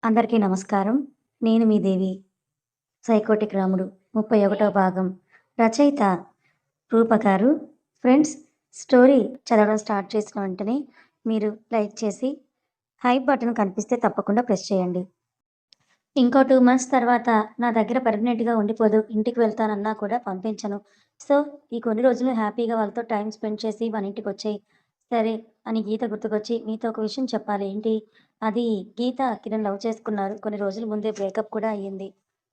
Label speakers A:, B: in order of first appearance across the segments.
A: అందరికీ నమస్కారం. నేను మీ దేవి. 'సైకోటిక్ రాముడు' 31వ భాగం. రచయిత రూప గారు. ఫ్రెండ్స్, స్టోరీ చదవడం స్టార్ట్ చేసిన వెంటనే మీరు లైక్ చేసి హైప్ బటన్ కనిపిస్తే తప్పకుండా ప్రెస్ చేయండి. ఇంకో 2 మంత్స్ తర్వాత నా దగ్గర పర్మనెంట్‌గా ఉండిపోదు. ఇంటికి వెళ్తానన్నా కూడా పంపించను. సో, ఈ కొన్ని రోజులు హ్యాపీగా వాళ్ళతో టైమ్ స్పెండ్ చేసి మన ఇంటికొచ్చేయి. సరే అని గీత గుర్తుకొచ్చి, నీతో ఒక విషయం చెప్పాలి. ఏంటి? అది గీత, కిరణ్ లవ్ చేసుకున్నారు. కొన్ని రోజుల ముందే బ్రేకప్ కూడా అయ్యింది.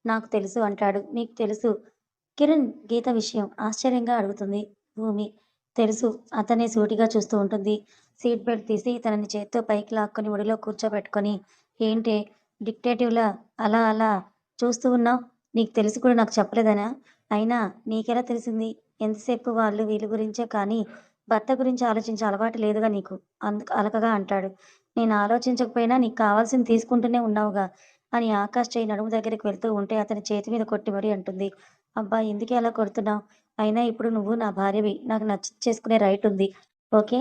A: నాకు తెలుసు అంటాడు. నీకు తెలుసు? కిరణ్ గీత విషయం ఆశ్చర్యంగా అడుగుతుంది భూమి. తెలుసు. అతనే సూటిగా చూస్తూ ఉంటుంది. సీట్ బెల్ట్ తీసి తనని చేత్తో పైకి లాక్కొని ఒడిలో కూర్చోబెట్టుకొని, ఏంటే డిక్టేటివ్‌లా అలా అలా చూస్తూ ఉన్నావు? నీకు తెలిసి కూడా నాకు చెప్పలేదనా? అయినా నీకెలా తెలిసింది? ఎంతసేపు వాళ్ళు వీళ్ళ గురించే కానీ, భర్త గురించి ఆలోచించే అలవాటు లేదుగా నీకు. అలకగా అంటాడు. నేను ఆలోచించకపోయినా నీకు కావాల్సింది తీసుకుంటూనే ఉన్నావుగా అని ఆకాష్ చెయ్యి నడుము దగ్గరికి వెళ్తూ ఉంటే అతని చేతి మీద కొట్టి మరీ అంటుంది. అబ్బా! ఎందుకే అలా కొడుతున్నావు? అయినా ఇప్పుడు నువ్వు నా భార్యవి. నాకు నచ్చింది చేసుకునే రైట్ ఉంది. ఓకే?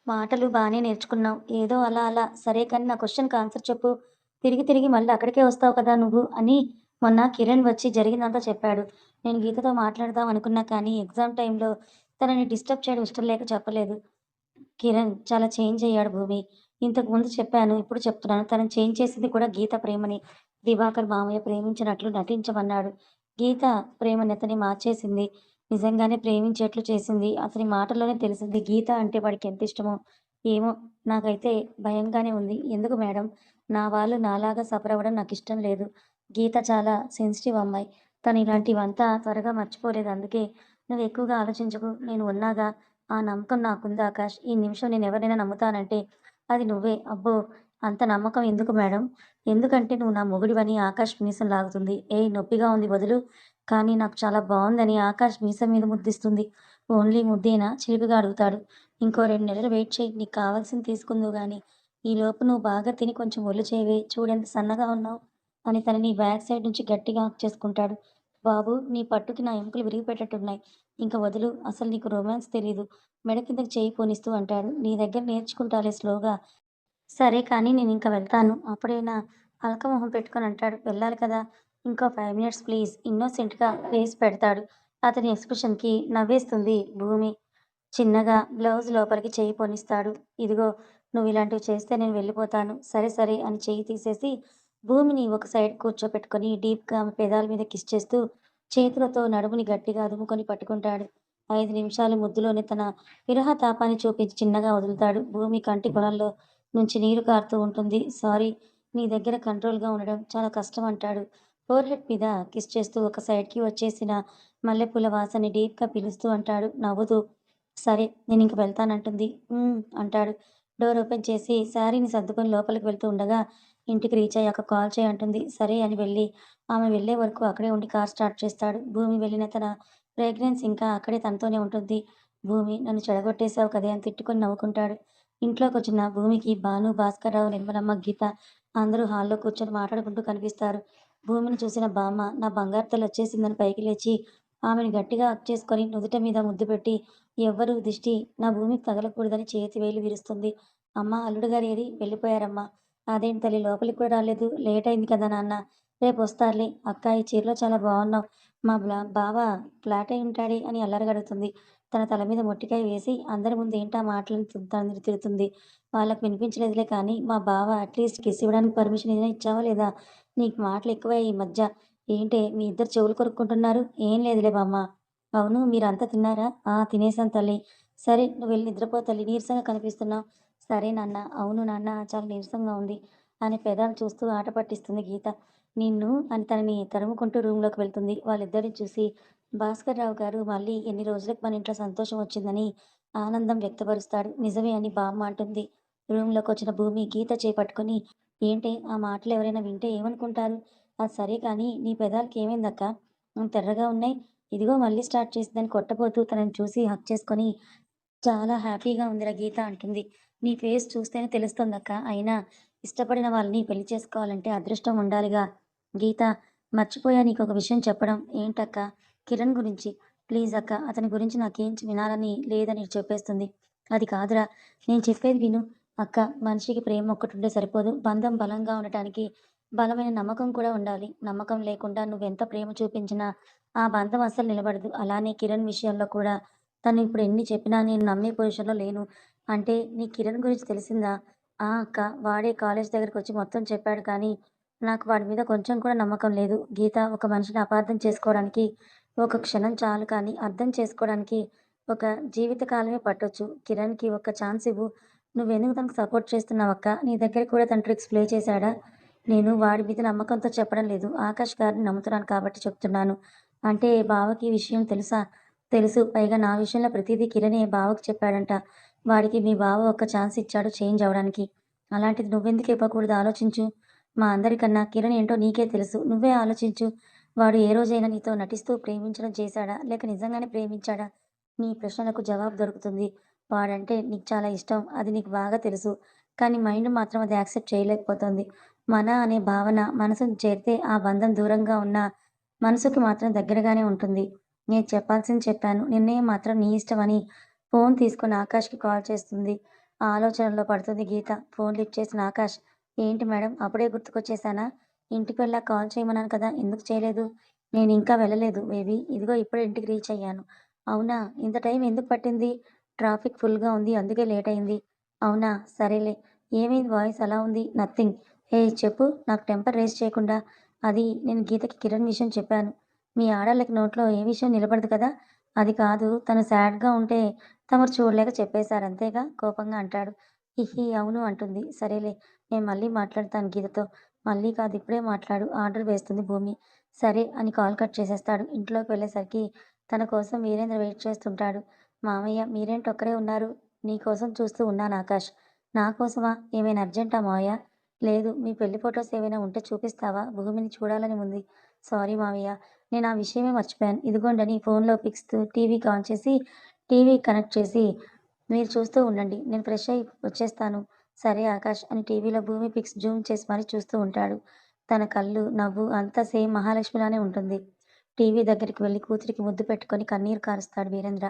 A: మాటలు బానే నేర్చుకున్నావు. ఏదో అలా అలా. సరే కానీ నా క్వెషన్‌కి ఆన్సర్ చెప్పు. తిరిగి తిరిగి మళ్ళీ అక్కడికే వస్తావు కదా నువ్వు అని మొన్న కిరణ్ వచ్చి జరిగిందంతా చెప్పాడు. నేను గీతతో మాట్లాడదాం అనుకున్నా కానీ ఎగ్జామ్ టైమ్‌లో తనని డిస్టర్బ్ చేయడం ఇష్టం లేక చెప్పలేదు. కిరణ్ చాలా చేంజ్ అయ్యాడు భూమి. ఇంతకుముందు చెప్పాను. ఇప్పుడు చెప్తున్నాను. తనని చేంజ్ చేసింది కూడా గీత ప్రేమని. దివాకర్ మామయ్య ప్రేమించినట్లు నటించమన్నాడు. గీత ప్రేమని అతన్ని మార్చేసింది. నిజంగానే ప్రేమించేట్లు చేసింది. అతని మాటల్లోనే తెలిసింది గీత అంటే వాడికి ఎంతిష్టమో. ఏమో నాకైతే భయంగానే ఉంది. ఎందుకు మేడం? నా వాళ్ళు నాలాగా సఫర్ అవ్వడం నాకిష్టం లేదు. గీత చాలా సెన్సిటివ్ అమ్మాయి. తను ఇలాంటివంతా త్వరగా మర్చిపోలేదు. అందుకే నువ్వు ఎక్కువగా ఆలోచించకు. నేను ఉన్నాగా. ఆ నమ్మకం నాకుంది ఆకాష్. ఈ నిమిషం నేనెవరినైనా నమ్ముతానంటే అది నువ్వే. అబ్బో! అంత నమ్మకం ఎందుకు మేడం? ఎందుకంటే నువ్వు నా మొగుడివని ఆకాష్ మీసం లాగుతుంది. ఏయ్! నొప్పిగా ఉంది వదులు. కానీ నాకు చాలా బావుందని ఆకాష్ మీసం మీద ముద్దిస్తుంది. ఓన్లీ ముద్దేనా? చిలిపిగా అడుగుతాడు. ఇంకో 2 నెలలు వెయిట్ చెయ్యి. నీకు కావాల్సింది తీసుకుందువు గానీ. ఈలోపు నువ్వు బాగా తిని కొంచెం ఒళ్ళు చేయవే. చూడెంత సన్నగా ఉన్నావు అని తనని బ్యాక్ సైడ్ నుంచి గట్టిగా హగ్ చేసుకుంటాడు. బాబూ! నీ పట్టుకి నా ఎముకలు విరిగిపోయేటట్టున్నాయి. ఇంక వదులు. అసలు నీకు రొమాన్స్ తెలీదు. మెడ కిందకి చెయ్యి పోనిస్తూ అంటాడు. నీ దగ్గర నేర్చుకుంటాలే స్లోగా. సరే కానీ నేనింక వెళ్తాను. అప్పుడైనా అలక మొహం పెట్టుకొని అంటాడు. వెళ్ళాలి కదా! ఇంకో 5 మినిట్స్ ప్లీజ్ ఇన్నోసెంట్‌గా ఫేస్ పెడతాడు. అతని ఎక్స్‌ప్రెషన్‌కి నవ్వేస్తుంది భూమి. చిన్నగా బ్లౌజ్ లోపలికి చెయ్యి పోనిస్తాడు. ఇదిగో నువ్విలాంటివి చేస్తే నేను వెళ్ళిపోతాను. సరే సరే అని చెయ్యి తీసేసి భూమిని ఒక సైడ్ కూర్చోపెట్టుకొని డీప్‌గా ఆమె పెదాల మీద కిస్ చేస్తూ చేతులతో నడుముని గట్టిగా అదుముకొని పట్టుకుంటాడు. 5 నిమిషాలు ముద్దులోనే తన విరహ తాపాన్ని చూపించి చిన్నగా వదులుతాడు. భూమి కంటి కొనల్లో నుంచి నీరు కారుతూ ఉంటుంది. సారీ, నీ దగ్గర కంట్రోల్‌గా ఉండడం చాలా కష్టం అంటాడు. ఫోర్‌హెడ్ మీద కిస్ చేస్తూ ఒక సైడ్‌కి వచ్చేసిన మల్లెపూల వాసనని డీప్‌గా పీలుస్తూ అంటాడు నవ్వుతూ. సరే నేనింక వెళ్తానంటుంది. అంటాడు. డోర్ ఓపెన్ చేసి శారీని సర్దుకొని లోపలికి వెళ్తూ ఉండగా ఇంటికి రీచ్ అయ్యాక కాల్ చెయ్యి అంటుంది. సరే అని వెళ్ళి ఆమె వెళ్ళే వరకు అక్కడే ఉండి కార్ స్టార్ట్ చేస్తాడు. భూమి వెళ్ళిన తన ఫ్రేగ్రెన్స్ ఇంకా అక్కడే తనతోనే ఉంటుంది. భూమి నన్ను చెడగొట్టేశావు కదే అని తిట్టుకొని నవ్వుకుంటాడు. ఇంట్లోకొచ్చిన భూమికి భాను, భాస్కర్‌రావు, నిర్మలమ్మ, గీత అందరూ హాల్‌లో కూర్చొని మాట్లాడుకుంటూ కనిపిస్తారు. భూమిని చూసిన బామ్మ నా బంగారు తల్లొచ్చేసిందని పైకి లేచి ఆమెని గట్టిగా హగ్ చేసుకొని నుదుట మీద ముద్దు పెట్టి ఎవ్వరూ దిష్టి నా భూమికి తగలకూడదని చేతి వేళ్ళు విరుస్తుంది. అమ్మా! అల్లుడు గారు ఏరి? వెళ్ళిపోయారమ్మా. అదేంటి తల్లి లోపలికి కూడా రాలేదు? లేట్ అయింది కదా నాన్న. రేపొస్తారులే. అక్కా ఈ చీరలో చాలా బావున్నావు. మా బావ ఫ్లాట్ అయి ఉంటాడే అని అల్లరిగా అడుగుతుంది. తన తల మీద మొట్టికాయ వేసి అందరి ముందు ఏంటా మాటలని తనని తిడుతుంది. వాళ్ళకి వినిపించలేదులే కానీ మా బావ అట్‌లీస్ట్ కిస్ ఇవ్వడానికి పర్మిషన్ అయినా ఇచ్చావా లేదా? నీకు మాటలెక్కువే ఈ మధ్య. ఏంటే మీ ఇద్దరు చెవులు కొరుక్కుంటున్నారు? ఏం లేదులే బామ్మ. అవును మీరంతా తిన్నారా? ఆ! తినేసాం తల్లి. సరే నువ్వెళ్ళి నిద్రపో తల్లి. నీరసంగా కనిపిస్తున్నావు. సరే నాన్న. అవును నాన్న చాలా నీరసంగా ఉంది అని పెదాలు చూస్తూ ఆట పట్టిస్తుంది గీత. నిన్ను అని తనని తరుముకుంటూ రూమ్‌లోకి వెళ్తుంది. వాళ్ళిద్దరిని చూసి భాస్కర్‌రావు గారు మళ్ళీ ఎన్ని రోజులకి మన ఇంట్లో సంతోషం వచ్చిందని ఆనందం వ్యక్తపరుస్తాడు. నిజమే అని బామ్మ అంటుంది. రూమ్‌లోకొచ్చిన భూమి గీత చేయి పట్టుకొని, ఏంటే ఆ మాటలు ఎవరైనా వింటే ఏమనుకుంటారు? అది సరే కానీ నీ పెదాలకి ఏమైందక్కా? తెర్రగా ఉన్నాయి. ఇదిగో మళ్ళీ స్టార్ట్ చేసిందని కొట్టబోతూ తనని చూసి హగ్ చేసుకొని, చాలా హ్యాపీగా ఉందిరా గీత అంటుంది. నీ ఫేస్ చూస్తేనే తెలుస్తోందక్కా. అయినా ఇష్టపడిన వాళ్ళని పెళ్లి చేసుకోవాలంటే అదృష్టం ఉండాలిగా. గీత మర్చిపోయా నీకొక విషయం చెప్పడం. ఏంటక్కా? కిరణ్ గురించి. ప్లీజ్ అక్క అతని గురించి నాకేం వినాలని లేదని చెప్పేస్తుంది. అది కాదురా నేను చెప్పేది విను. అక్క, మనిషికి ప్రేమ ఒక్కటుంటే సరిపోదు. బంధం బలంగా ఉండటానికి బలమైన నమ్మకం కూడా ఉండాలి. నమ్మకం లేకుండా నువ్వెంత ప్రేమ చూపించినా ఆ బంధం అస్సలు నిలబడదు. అలానే కిరణ్ విషయంలో కూడా తను ఇప్పుడు ఎన్ని చెప్పినా నేను నమ్మే పొజిషన్‌లో లేను. అంటే నీకు కిరణ్ గురించి తెలిసిందా? ఆ! అక్క, వాడే కాలేజ్ దగ్గరకొచ్చి మొత్తం చెప్పాడు కానీ నాకు వాడి మీద కొంచెం కూడా నమ్మకం లేదు. గీత, ఒక మనిషిని అపార్థం చేసుకోవడానికి ఒక క్షణం చాలు కానీ అర్థం చేసుకోవడానికి ఒక జీవిత కాలమే పట్టొచ్చు. కిరణ్‌కి ఒక్క ఛాన్స్ ఇవ్వు. నువ్వెందుకు తనకు సపోర్ట్ చేస్తున్నావక్కా? నీ దగ్గర కూడా తను ట్రిక్స్ ప్లే చేశాడా? నేను వాడి మీద నమ్మకంతో చెప్పడం లేదు. ఆకాష్ గారిని నమ్ముతున్నాను కాబట్టి చెప్తున్నాను. అంటే బావకి ఈ విషయం తెలుసా? తెలుసు. పైగా నా విషయంలో ప్రతీదీ కిరణే బావకి చెప్పాడంట. వాడికి మీ బావ ఒక్క ఛాన్స్ ఇచ్చాడు చేంజ్ అవ్వడానికి. అలాంటిది నువ్వెందుకు ఇవ్వకూడదు ఆలోచించు. మా అందరికన్నా కిరణ్ ఏంటో నీకే తెలుసు. నువ్వే ఆలోచించు. వాడు ఏ రోజైనా నీతో నటిస్తూ ప్రేమించడం చేశాడా? లేక నిజంగానే ప్రేమించాడా? నీ ప్రశ్నలకు జవాబు దొరుకుతుంది. వాడంటే నీకు చాలా ఇష్టం. అది నీకు బాగా తెలుసు. కానీ మైండ్ మాత్రం అది యాక్సెప్ట్ చేయలేకపోతోంది. మన అనే భావన మనసుని చేరితే ఆ బంధం దూరంగా ఉన్నా, మనసుకి మాత్రం దగ్గరగానే ఉంటుంది. నేను చెప్పాల్సింది చెప్పాను. నిర్ణయం మాత్రం నీ ఇష్టమని ఫోన్ తీసుకొని ఆకాష్‌కి కాల్ చేస్తుంది. ఆ ఆలోచనలో పడుతుంది గీత. ఫోన్ లిఫ్ట్ చేసిన ఆకాష్, "ఏంటి మేడం అప్పుడే గుర్తుకొచ్చేసానా? ఇంటికి వెళ్ళాక కాల్ చేయమన్నాను కదా! ఎందుకు చేయలేదు?" "నేనింకా వెళ్ళలేదు బేబీ. ఇదిగో ఇప్పుడే ఇంటికి రీచ్ అయ్యాను." "అవునా! ఇంత టైం ఎందుకు పట్టింది?" "ట్రాఫిక్ ఫుల్‌గా ఉంది. అందుకే లేట్ అయింది." "అవునా! సరేలే. ఏమైంది వాయిస్ అలా ఉంది?" "నథింగ్." "ఏయ్! చెప్పు. నాకు టెంపర్ రైజ్ చేయకుండా." "అది నేను గీతకి కిరణ్ విషయం చెప్పాను." "మీ ఆడోళ్ళకి నోట్లో ఏ విషయం నిలబడదు కదా!" "అది కాదు. తను సాడ్‌గా ఉంటే తమరు చూడలేక చెప్పేశారు అంతేగా?" కోపంగా అంటాడు. "హిహి! అవును" అంటుంది. "సరేలే. నేను మళ్ళీ మాట్లాడతాను గీతతో." "మళ్ళీ కాదు. ఇప్పుడే మాట్లాడు." ఆర్డర్ వేస్తుంది భూమి. సరే అని కాల్ కట్ చేసేస్తాడు. ఇంట్లోకి వెళ్ళేసరికి తన కోసం వీరేంద్ర వెయిట్ చేస్తుంటాడు. "మామయ్య మీరేంటి ఒక్కరే ఉన్నారు? నీ కోసం చూస్తూ ఉన్నాను ఆకాష్." "నా కోసమా? ఏమైనా అర్జెంటా మావయ్య?" "లేదు. మీ పెళ్లి ఫోటోస్ ఏవైనా ఉంటే చూపిస్తావా? భూమిని చూడాలని ఉంది." "సారీ మావయ్య. నేను ఆ విషయమే మర్చిపోయాను. ఇదిగోండని ఫోన్‌లో పిక్స్ టీవీకి ఆన్ చేసి టీవీ కనెక్ట్ చేసి మీరు చూస్తూ ఉండండి. నేను ఫ్రెష్ అయ్యి వచ్చేస్తాను." "సరే ఆకాష్" అని టీవీలో భూమి పిక్స్ జూమ్ చేసి మరీ చూస్తూ ఉంటాడు. తన కళ్ళు, నవ్వు అంతా సేమ్ మహాలక్ష్మిలానే ఉంటుంది. టీవీ దగ్గరికి వెళ్లి కూతురికి ముద్దు పెట్టుకొని కన్నీరు కారుస్తాడు వీరేంద్ర.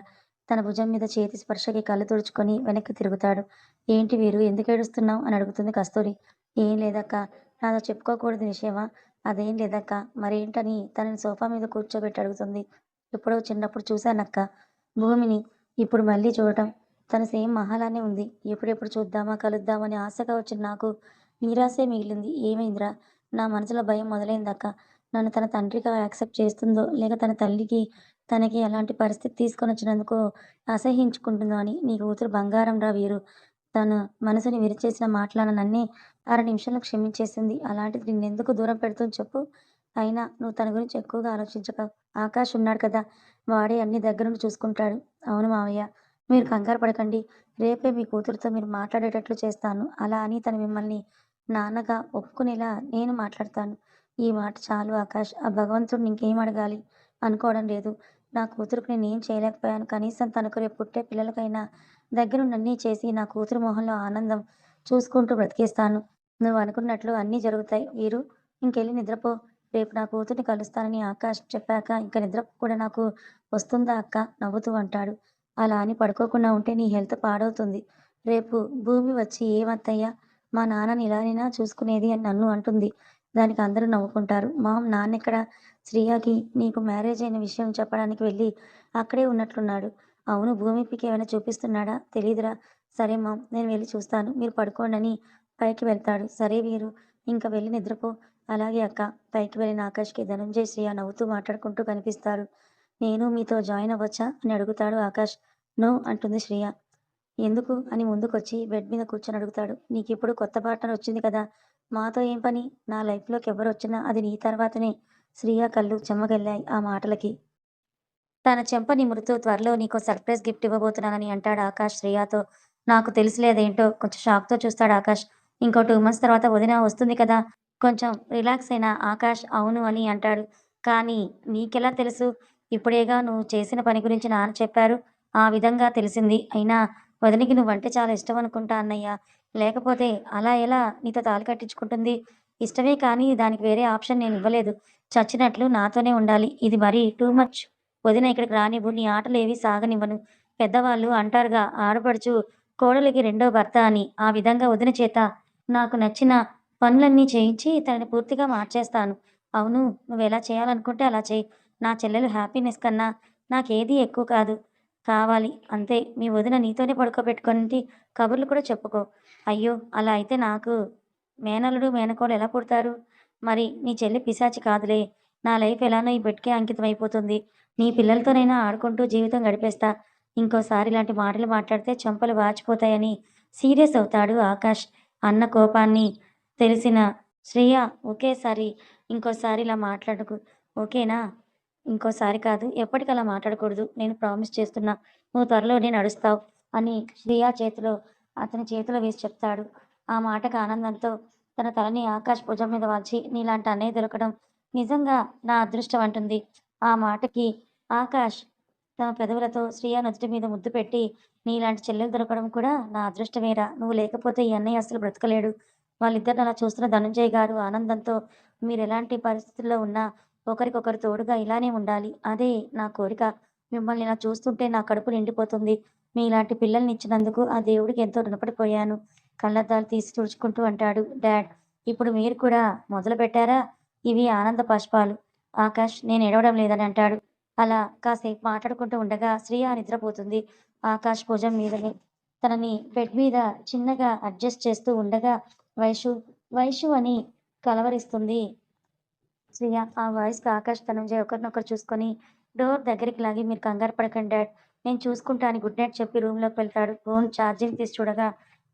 A: తన భుజం మీద చేతి స్పర్శకి కళ్ళు తుడుచుకొని వెనక్కి తిరుగుతాడు. "ఏంటి వీరు ఎందుకేడుస్తున్నావు?" అని అడుగుతుంది కస్తూరి. "ఏం లేదక్కా. నాతో చెప్పుకోకూడని విషయమా?" "అదేం లేదక్కా." "మరేంటని?" తనని సోఫా మీద కూర్చోబెట్టి అడుగుతుంది. "ఎప్పుడో చిన్నప్పుడు చూశానక్కా భూమిని. ఇప్పుడు మళ్ళీ చూడటం. తను సేమ్ మహాలానే ఉంది. ఎప్పుడెప్పుడు చూద్దామా, కలుద్దామా అని ఆశగా వచ్చిన నాకు నిరాశే మిగిలింది. ఏమైందిరా? నా మనసులో భయం మొదలైందక్కా. నన్ను తన తండ్రిగా యాక్సెప్ట్ చేస్తుందో, లేక తన తల్లికి తనకి అలాంటి పరిస్థితి తీసుకొనొచ్చినందుకు అసహ్యించుకుంటుందో అని. నీ కూతురు బంగారంరా వీరు. తన మనసుని విరిచేసిన మాటలన్న నన్నే అర నిమిషంలో క్షమించేసింది. అలాంటిది నిన్నెందుకు దూరం పెడుతుంది చెప్పు? అయినా నువ్వు తన గురించి ఎక్కువగా ఆలోచించక. ఆకాష్ ఉన్నాడు కదా! వాడే అన్నీ దగ్గరుండి చూసుకుంటాడు." "అవును మావయ్య. మీరు కంగారు పడకండి. రేపే మీ కూతురుతో మీరు మాట్లాడేటట్లు చేస్తాను. అలా అని తను మిమ్మల్ని నాన్నగా ఒప్పుకునేలా నేను మాట్లాడతాను." "ఈ మాట చాలు ఆకాష్. ఆ భగవంతుడిని ఇంకేం అడగాలి? అనుకోవడం లేదు. నా కూతురికి నేనేం చేయలేకపోయాను. కనీసం తనకు రేపు పుట్టే పిల్లలకైనా దగ్గరుండి అన్నీ చేసి నా కూతురు మొహంలో ఆనందం చూసుకుంటూ బ్రతికిస్తాను. నువ్వనుకున్నట్లు అన్నీ జరుగుతాయి వీరు. ఇంకెళ్ళి నిద్రపో. రేపు నా కూతుర్ని కలుస్తానని ఆకాష్ చెప్పాక ఇంక నిద్ర కూడా నాకు వస్తుందా అక్కా?" నవ్వుతూ అంటాడు. "అలా అని పడుకోకుండా ఉంటే నీ హెల్త్ పాడవుతుంది. రేపు భూమి వచ్చి ఏమత్తయ్య మా నాన్నని ఇలానేనా చూసుకునేది అని నన్ను అంటుంది. దానికి అందరూ నవ్వుకుంటారు. మామ్ నాన్నెక్కడ? శ్రియకి నీకు మ్యారేజ్ అయిన విషయం చెప్పడానికి వెళ్ళి అక్కడే ఉన్నట్లున్నాడు. అవును భూమి పిక్ ఏమైనా చూపిస్తున్నాడా? తెలీదురా. సరే మామ్ నేను వెళ్లి చూస్తాను. మీరు పడుకోండని పైకి వెళ్తాడు. సరే వీరు ఇంక వెళ్లి నిద్రపో. అలాగే అక్క. పైకి వెళ్ళిన ఆకాష్‌కి ధనంజయ్, శ్రియ నవ్వుతూ మాట్లాడుకుంటూ కనిపిస్తారు. నేను మీతో జాయిన్ అవ్వచ్చా? అని అడుగుతాడు ఆకాష్. నో అంటుంది శ్రియ. ఎందుకు? అని ముందుకొచ్చి బెడ్ మీద కూర్చొని అడుగుతాడు. నీకిప్పుడు కొత్త పార్ట్నర్ వచ్చింది కదా! మాతో ఏం పని? నా లైఫ్‌లోకి ఎవరొచ్చినా అది నీ తర్వాతనే. శ్రియ కళ్ళు చెమ్మగిల్లాయి ఆ మాటలకి. తన చెంప నిమురుతూ త్వరలో నీకో సర్ప్రైజ్ గిఫ్ట్ ఇవ్వబోతున్నానని అంటాడు ఆకాష్ శ్రియతో. నాకు తెలుసులే అదేంటో కొంచెం షాక్‌తో చూస్తాడు ఆకాష్. ఇంకో 2 మంత్స్ తర్వాత వదిన వస్తుంది కదా! కొంచెం రిలాక్స్ అయిన ఆకాష్ అవును అని అంటాడు. కానీ నీకెలా తెలుసు? ఇప్పుడేగా నువ్వు చేసిన పని గురించి నాన్న చెప్పారు. ఆ విధంగా తెలిసింది. అయినా వదినకి నువ్వంటే చాలా ఇష్టం అనుకుంటా అన్నయ్య. లేకపోతే అలా ఎలా నీతో తాళి కట్టించుకుంటుంది? ఇష్టమే కానీ దానికి వేరే ఆప్షన్ నేనివ్వలేదు. చచ్చినట్లు నాతోనే ఉండాలి. ఇది మరీ టూ మచ్. వదిన ఇక్కడికి రానివ్వు. నీ ఆటలేవి సాగనివ్వను. పెద్దవాళ్ళు అంటారుగా ఆడపడుచు కోడలికి రెండో భర్త అని. ఆ విధంగా వదిన చేత నాకు నచ్చిన పనులన్నీ చేయించి తనని పూర్తిగా మార్చేస్తాను. అవును, నువ్వెలా చేయాలనుకుంటే అలా చెయి. నా చెల్లెలు హ్యాపీనెస్ కన్నా నాకేదీ ఎక్కువ కాదు. కావాలి అంతే. మీ వదిన నీతోనే పడుకోబెట్టుకొనింటి కబుర్లు కూడా చెప్పుకో. అయ్యో! అలా అయితే నాకు మేనల్లుడు, మేనకోడలు ఎలా పుడతారు? మరి నీ చెల్లి పిశాచి కాదులే. నా లైఫ్ ఎలానో ఈ బిడ్డకే అంకితమైపోతుంది. నీ పిల్లలతోనైనా ఆడుకుంటూ జీవితం గడిపేస్తా. ఇంకోసారి ఇలాంటి మాటలు మాట్లాడితే చెంపలు వాచిపోతాయని సీరియస్ అవుతాడు ఆకాష్. అన్న కోపాన్ని తెలిసిన శ్రేయ ఒకేసారి ఇంకోసారి ఇలా మాట్లాడకు. ఓకేనా? ఇంకోసారి కాదు, ఎప్పటికలా మాట్లాడకూడదు. నేను ప్రామిస్ చేస్తున్నా. నువ్వు త్వరలోనే నడుస్తావు అని శ్రేయ చేతిలో అతని చేతిలో వేసి చెప్తాడు. ఆ మాటకు ఆనందంతో తన తలని ఆకాష్ భుజం మీద వాల్చి నీలాంటి అన్నయ్య దొరకడం నిజంగా నా అదృష్టం అంటుంది. ఆ మాటకి ఆకాష్ తమ పెదవులతో శ్రేయ నుదుటి మీద ముద్దు పెట్టి నీలాంటి చెల్లెలు దొరకడం కూడా నా అదృష్టమేరా. నువ్వు లేకపోతే ఈ అన్నయ్య అస్సలు బ్రతకలేడు. వాళ్ళిద్దరిని అలా చూస్తున్న ధనంజయ్ గారు ఆనందంతో మీరెలాంటి పరిస్థితుల్లో ఉన్నా ఒకరికొకరు తోడుగా ఇలానే ఉండాలి. అదే నా కోరిక. మిమ్మల్ని ఇలా చూస్తుంటే నా కడుపు నిండిపోతుంది. మీలాంటి పిల్లల్నిచ్చినందుకు ఆ దేవుడికి ఎంతో రుణపడిపోయాను. కళ్ళద్దాలు తీసి తుడుచుకుంటూ అంటాడు. డాడ్, ఇప్పుడు మీరు కూడా మొదలుపెట్టారా? ఇవి ఆనంద బాష్పాలు. ఆకాష్, నేను ఏడవడం లేదని అంటాడు. అలా కాసేపు మాట్లాడుకుంటూ ఉండగా శ్రియ నిద్రపోతుంది. ఆకాష్ భుజం మీదనే తనని బెడ్ మీద చిన్నగా అడ్జస్ట్ చేస్తూ ఉండగా వైషు, వైషు అని కలవరిస్తుంది శ్రియ. ఆ వాయిస్‌కి ఆకాష్, ధనంజయ్ ఒకరినొకరు చూసుకొని డోర్ దగ్గరికి లాగి మీరు కంగారు పడకండి డాడ్. నేను చూసుకుంటా అని గుడ్ నైట్ చెప్పి రూమ్‌లోకి వెళ్తాడు. ఫోన్ ఛార్జింగ్ తీసి చూడగా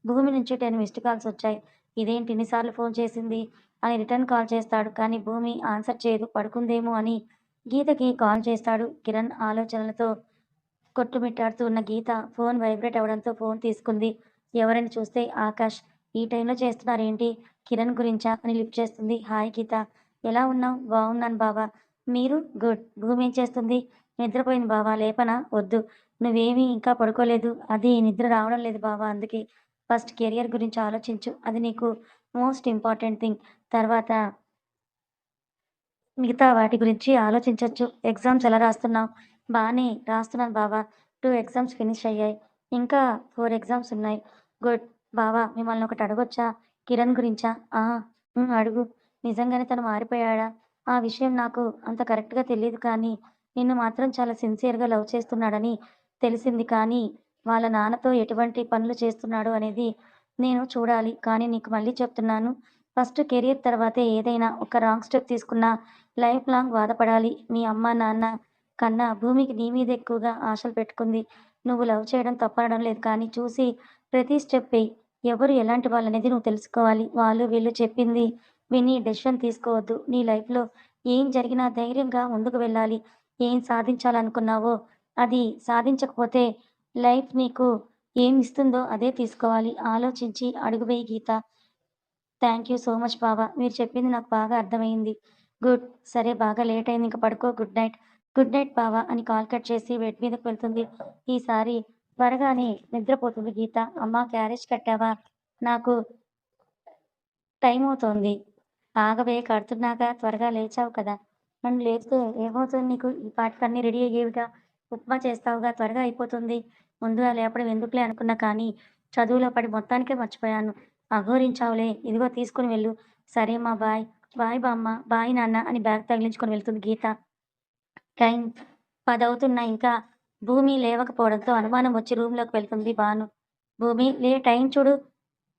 A: భూమి నుంచి 10 మిస్డ్ కాల్స్ వచ్చాయి. ఇదేంటి ఇన్ని సార్లు ఫోన్ చేసింది అని రిటర్న్ కాల్ చేస్తాడు. కానీ భూమి ఆన్సర్ చేయదు. పడుకుందేమో అని గీతకి కాల్ చేస్తాడు. కిరణ్ ఆలోచనలతో కొట్టుమిట్టాడుతూ ఉన్న గీత ఫోన్ వైబ్రేట్ అవ్వడంతో ఫోన్ తీసుకుంది. ఎవరని చూస్తే ఆకాష్. ఈ టైంలో చేస్తున్నారేంటి? కిరణ్ గురించా అని లిఫ్ట్ చేస్తుంది. హాయ్ గీత, ఎలా ఉన్నావు? బాగున్నాను బావ. మీరు? గుడ్. భూమి ఏం చేస్తుంది? నిద్రపోయింది బావ. లేపనా? వద్దు. నువ్వేమీ ఇంకా పడుకోలేదు. అది నిద్ర రావడం లేదు బావ. అందుకే. ఫస్ట్ కెరియర్ గురించి ఆలోచించు. అది నీకు మోస్ట్ ఇంపార్టెంట్ థింగ్. తర్వాత మిగతా వాటి గురించి ఆలోచించొచ్చు. ఎగ్జామ్స్ ఎలా రాస్తున్నావు? బానే రాస్తున్నాను బావ. 2 ఎగ్జామ్స్ ఫినిష్ అయ్యాయి. ఇంకా 4 ఎగ్జామ్స్ ఉన్నాయి. గుడ్. బావ, మిమ్మల్ని ఒకటి అడగొచ్చా? కిరణ్ గురించా? ఆ! అడుగు. నిజంగానే తను మారిపోయాడా? ఆ విషయం నాకు అంత కరెక్ట్‌గా తెలీదు కానీ, నిన్ను మాత్రం చాలా సిన్సియర్‌గా లవ్ చేస్తున్నాడని తెలిసింది. కానీ, వాళ్ళ నాన్నతో ఎటువంటి పనులు చేస్తున్నాడు అనేది నేను చూడాలి. కానీ నీకు మళ్ళీ చెప్తున్నాను. ఫస్ట్ కెరియర్ తర్వాతే ఏదైనా. ఒక రాంగ్ స్టెప్ తీసుకున్నా లైఫ్ లాంగ్ బాధపడాలి. మీ అమ్మ, నాన్న కన్నా భూమికి నీ మీద ఎక్కువగా ఆశలు పెట్టుకుంది. నువ్వు లవ్ చేయడం తప్పనడం లేదు. కానీ చూసి ప్రతి స్టెప్ ఎయి. ఎవరు ఎలాంటి వాళ్ళనేది నువ్వు తెలుసుకోవాలి. వాళ్ళు వీళ్ళు చెప్పింది విని డెసిషన్ తీసుకోవద్దు. నీ లైఫ్‌లో ఏం జరిగినా ధైర్యంగా ముందుకు వెళ్ళాలి. ఏం సాధించాలనుకున్నావో అది సాధించకపోతే లైఫ్ నీకు ఏమిస్తుందో అదే తీసుకోవాలి. ఆలోచించి అడుగు వేయి గీత. థ్యాంక్ యూ సో మచ్ బావ. మీరు చెప్పింది నాకు బాగా అర్థమయింది. గుడ్. సరే, బాగా లేట్ అయింది. ఇంక పడుకో. Good night. గుడ్ నైట్ బావ అని కాల్ కట్ చేసి బెడ్ మీదకి వెళ్తుంది. ఈసారి త్వరగానే నిద్రపోతుంది గీత. అమ్మా, క్యారేజ్ కట్టావా? నాకు టైమవుతోంది. ఆగవే, కడుతున్నాగా. త్వరగా లేచావు కదా! నన్ను లేపితే ఏమవుతుంది నీకు? ఈ పాటికన్నీ రెడీ అయ్యేవిగా. ఉప్మా చేస్తావుగా, త్వరగా అయిపోతుంది. ముందుగా లేపడం ఎందుకులే అనుకున్నా కానీ, చదువులో పడి మొత్తానికే మర్చిపోయాను. అఘోరించావులే. ఇదిగో తీసుకొని వెళ్ళు. సరే అమ్మా, బాయ్. బాయ్ బామ్మ. బాయ్ నాన్న అని బ్యాగ్ తగిలించుకొని వెళ్తుంది గీత. టైం 10 అవుతున్నా ఇంకా భూమి లేవకపోవడంతో అనుమానం వచ్చి రూమ్‌లోకి వెళ్తుంది భాను. భూమి, లే, టైం చూడు.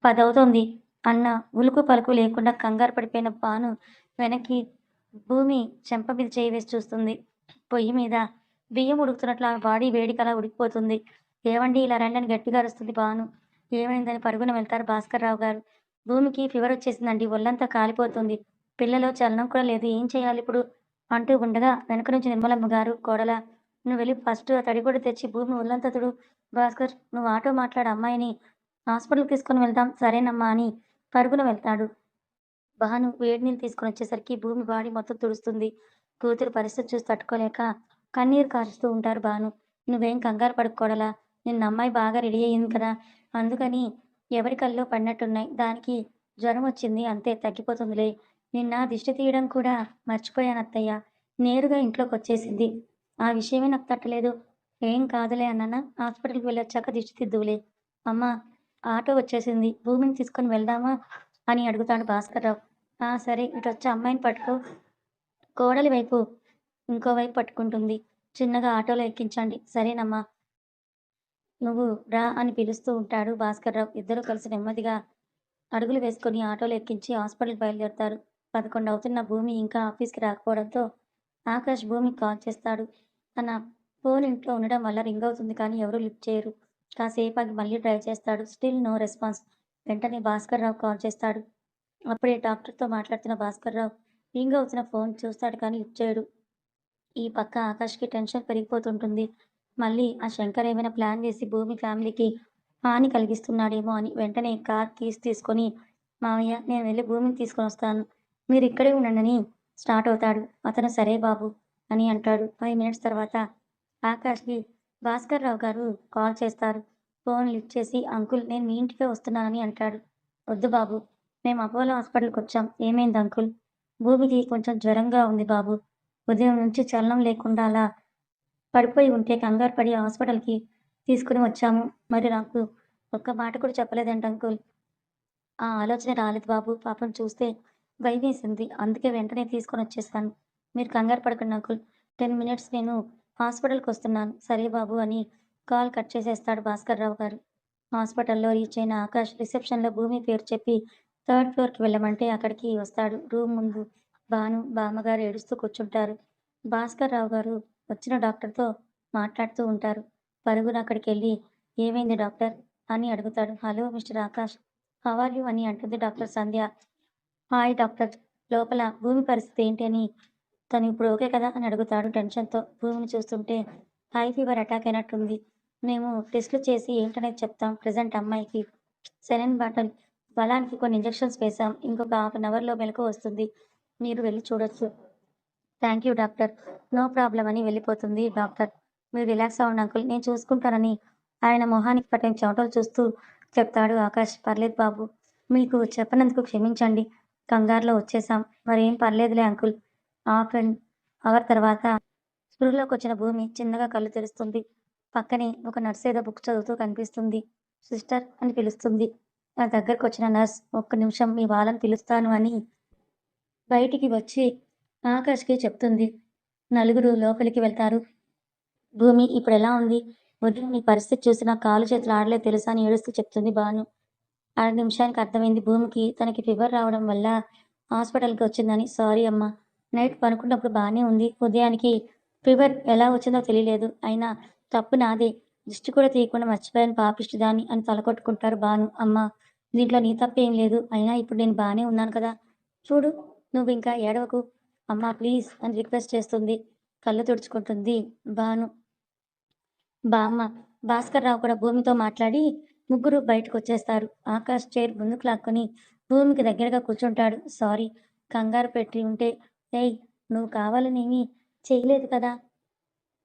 A: 10 అవుతోంది అన్న ఉలుకు పలుకు లేకుండా కంగారు పడిపోయిన భాను వెనక్కి భూమి చెంప మీద చేయి వేసి చూస్తుంది. పొయ్యి మీద బియ్యం ఉడుకుతున్నట్లు ఆమె బాడీ వేడికలా ఉడికిపోతుంది. ఏవండీ, ఇలా రండి అని గట్టిగా అరుస్తుంది భాను. ఏమైందని పరుగున వెళ్తారు భాస్కర్‌రావు గారు. భూమికి ఫీవర్ వచ్చేసిందండి. ఒళ్ళంతా కాలిపోతుంది. పిల్లలో చలనం కూడా లేదు. ఏం చేయాలిప్పుడు? అంటూ ఉండగా వెనక నుంచి నిర్మలమ్మ గారు, కోడలా, నువ్వు వెళ్ళి ఫస్ట్ ఆ తడిగుడ్డ తెచ్చి భూమి ఒళ్ళంతా తుడు. భాస్కర్, నువ్వు ఆటో మాట్లాడి అమ్మాయిని హాస్పిటల్‌కి తీసుకొని వెళ్దాం. సరేనమ్మా అని పరుగున వెళ్తాడు. భాను వేడి నీళ్ళు తీసుకొనొచ్చేసరికి భూమి బాడీ మొత్తం తుడుస్తుంది. కూతురు పరిస్థితి చూసి తట్టుకోలేక కన్నీరు కారుస్తూ ఉంటారు భాను. నువ్వేం కంగారు పడకు కోడలా. నిన్న అమ్మాయి బాగా రెడీ అయింది కదా! అందుకని ఎవరి కల్లో పడినట్టున్నాయి. దానికి జ్వరం వచ్చింది అంతే, తగ్గిపోతుందిలే. నిన్న దిష్టి తీయడం కూడా మర్చిపోయానత్తయ్య. నేరుగా ఇంట్లోకొచ్చేసింది. ఆ విషయమే నాకు తట్టలేదు. ఏం కాదులే అన్నానా? హాస్పిటల్‌కి వెళ్ళొచ్చాక దిష్టి తీద్దువులే. అమ్మా! ఆటో వచ్చేసింది. భూమిని తీసుకొని వెళ్దామా? అని అడుగుతాడు భాస్కర్‌రావు. ఆ! సరే ఇటొచ్చి అమ్మాయిని పట్టుకో. కోడలి వైపు ఇంకో వైపు పట్టుకుంటుంది. చిన్నగా ఆటోలో ఎక్కించండి. సరేనమ్మా! నువ్వు రా అని పిలుస్తూ ఉంటాడు భాస్కర్‌రావు. ఇద్దరూ కలిసి నెమ్మదిగా అడుగులు వేసుకొని ఆటోలో ఎక్కించి హాస్పిటల్‌కి బయలుదేరతారు. 11 అవుతున్న భూమి ఇంకా ఆఫీస్‌కి రాకపోవడంతో ఆకాష్ భూమికి కాల్ చేస్తాడు. తన ఫోన్ ఇంట్లో ఉండడం వల్ల రింగ్ అవుతుంది కానీ ఎవరూ లిఫ్ట్ చేయరు. కాసేపు ఆగి మళ్ళీ ట్రై చేస్తాడు. Still no response. వెంటనే భాస్కర్‌రావు కాల్ చేస్తాడు. అప్పుడే డాక్టర్‌తో మాట్లాడుతున్న భాస్కర్‌రావు రింగ్ అవుతున్న ఫోన్ చూస్తాడు కానీ లిఫ్ట్ చేయడు. ఈ పక్క ఆకాష్‌కి టెన్షన్ పెరిగిపోతుంటుంది. మళ్ళీ ఆ శంకర్ ఏమైనా ప్లాన్ వేసి భూమి ఫ్యామిలీకి హాని కలిగిస్తున్నాడేమో అని వెంటనే కార్ కీస్ తీసుకొని, "మావయ్య నేను వెళ్లి భూమిని తీసుకొనొస్తాను. మీరిక్కడే ఉండండని" స్టార్ట్ అవుతాడు. అతను "సరే బాబు" అని అంటాడు. 5 మినిట్స్ తర్వాత ఆకాష్‌కి భాస్కర్‌రావు గారు కాల్ చేస్తారు. ఫోన్ లిఫ్ట్ చేసి, "అంకుల్ నేను మీ ఇంటికే వస్తున్నానని" అంటాడు. "వద్దు బాబు. మేము అపోలో హాస్పిటల్‌కొచ్చాం. ఏమైంది అంకుల్?" "భూమికి కొంచెం జ్వరంగా ఉంది బాబు. ఉదయం నుంచి చలనం లేకుండా అలా పడిపోయి ఉంటే కంగారు పడి హాస్పిటల్‌కి తీసుకొని వచ్చాము. మరి నాకు ఒక్క మాట కూడా చెప్పలేదేంటి అంకుల్?" "ఆ ఆలోచనే రాలేదు బాబు. పాపం చూస్తే భయమేసింది. అందుకే వెంటనే తీసుకొనొచ్చేసాను. మీరు కంగారు పడకండి అంకుల్. 10 మినిట్స్ నేను హాస్పిటల్‌కొస్తున్నాను." "సరే బాబు" అని కాల్ కట్ చేసేస్తాడు భాస్కర్‌రావు గారు. హాస్పిటల్‌లో రీచ్ అయిన ఆకాష్ రిసెప్షన్‌లో భూమి పేరు చెప్పి థర్డ్ ఫ్లోర్‌కి వెళ్ళమంటే అక్కడికి వస్తాడు. రూమ్ ముందు భాను, బామ్మగారు ఏడుస్తూ కూర్చుంటారు. భాస్కర్‌రావు గారు వచ్చిన డాక్టర్‌తో మాట్లాడుతూ ఉంటారు. పరుగున అక్కడికెళ్ళి "ఏమైంది డాక్టర్?" అని అడుగుతాడు. "Hello mister Akash. How are you?" అని అంటుంది డాక్టర్ సంధ్య. "Hi doctor. లోపల భూమి పరిస్థితి ఏంటి?" అని తను ఇప్పుడు ఓకే కదా? అని అడుగుతాడు టెన్షన్‌తో. భూమిని చూస్తుంటే హై ఫీవర్ అటాక్ అయినట్టుంది. మేము టెస్ట్‌లు చేసి ఏంటనేది చెప్తాం. ప్రెజెంట్ అమ్మాయికి సెలైన్ బాటిల్ బలానికి కొన్ని ఇంజెక్షన్స్ వేశాం. ఇంకొక హాఫ్ అన్ అవర్‌లో మెలకువ వస్తుంది. మీరు వెళ్లి చూడొచ్చు. Thank you doctor. No problem అని వెళ్ళిపోతుంది డాక్టర్. మీరు రిలాక్స్ అవ్వండి అంకుల్. నేను చూసుకుంటానని ఆయన మొహానికి పట్టిన చెమటలు చూస్తూ చెప్తాడు ఆకాష్. పర్లేదు బాబు. మీకు చెప్పనందుకు క్షమించండి. కంగారులో వచ్చేసాం. మరేం పర్లేదులే అంకుల్. హాఫ్ అన్ అవర్ తర్వాత స్పృహలోకొచ్చిన భూమి చిన్నగా కళ్ళు తెరుస్తుంది. పక్కనే ఒక నర్స్ ఏదో బుక్ చదువుతూ కనిపిస్తుంది. సిస్టర్ అని పిలుస్తుంది. నా దగ్గరకొచ్చిన నర్స్ ఒక్క నిమిషం మీ వాళ్ళని పిలుస్తాను అని బయటికి వచ్చి ఆకాష్‌కి చెప్తుంది. నలుగురు లోపలికి వెళ్తారు. భూమి ఇప్పుడెలా ఉంది? ఉదయం నీ పరిస్థితి చూసి నా కాళ్ళు చేతులు ఆడలేదు తెలుసా అని ఏడుస్తూ చెప్తుంది భాను. అర నిమిషానికి అర్థమైంది భూమికి తనకి ఫీవర్ రావడం వల్ల హాస్పిటల్‌కి వచ్చిందని. సారీ అమ్మా. నైట్ పనుకున్నప్పుడు బానే ఉంది. ఉదయానికి ఫీవర్ ఎలా వచ్చిందో తెలియలేదు. అయినా తప్పు నాదే. దిష్టి కూడా తీయకుండా మర్చిపోయాను పాపిష్టిదాన్ని అని తలకొట్టుకుంటారు భాను. అమ్మా! దీంట్లో నీ తప్పేం లేదు. అయినా ఇప్పుడు నేను బానే ఉన్నాను కదా! చూడు నువ్వింకా ఏడవకు. అమ్మా ప్లీజ్ అని రిక్వెస్ట్ చేస్తుంది. కళ్ళు తుడుచుకుంటుంది భాను. బామ్మ. భాస్కర్‌రావు కూడా భూమితో మాట్లాడి ముగ్గురు బయటకొచ్చేస్తారు. ఆకాష్ చైర్ ముందుకు లాక్కొని భూమికి దగ్గరగా కూర్చుంటాడు. సారీ కంగారు పెట్టి ఉంటే ఏయ్! నువ్వు కావాలనేమీ చేయలేదు కదా!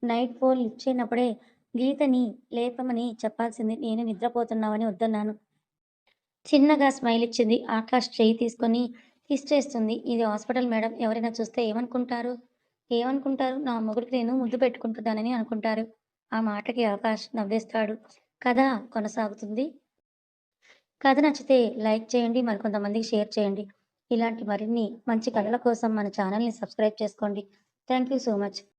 A: నైట్ ఫోన్ లిఫ్ట్ చేయనప్పుడే గీతని లేపమని చెప్పాల్సింది. నేను నిద్రపోతున్నావని వద్దన్నాను. చిన్నగా స్మైల్ ఇచ్చింది. ఆకాష్ చెయ్యి తీసుకొని కిస్ చేస్తుంది. ఇది హాస్పిటల్ మేడం. ఎవరైనా చూస్తే ఏమనుకుంటారు? ఏమనుకుంటారు? నా మొగుడికి నేను ముద్దు పెట్టుకుంటున్నానని అనుకుంటారు. ఆ మాటకి ఆకాష్ నవ్వేస్తాడు. కథ కొనసాగుతుంది. కథ నచ్చితే లైక్ చేయండి. మరికొంతమందికి షేర్ చేయండి. ఇలాంటి మరిన్ని మంచి కథల కోసం మన ఛానల్‌ని సబ్స్క్రైబ్ చేసుకోండి. Thank you so much.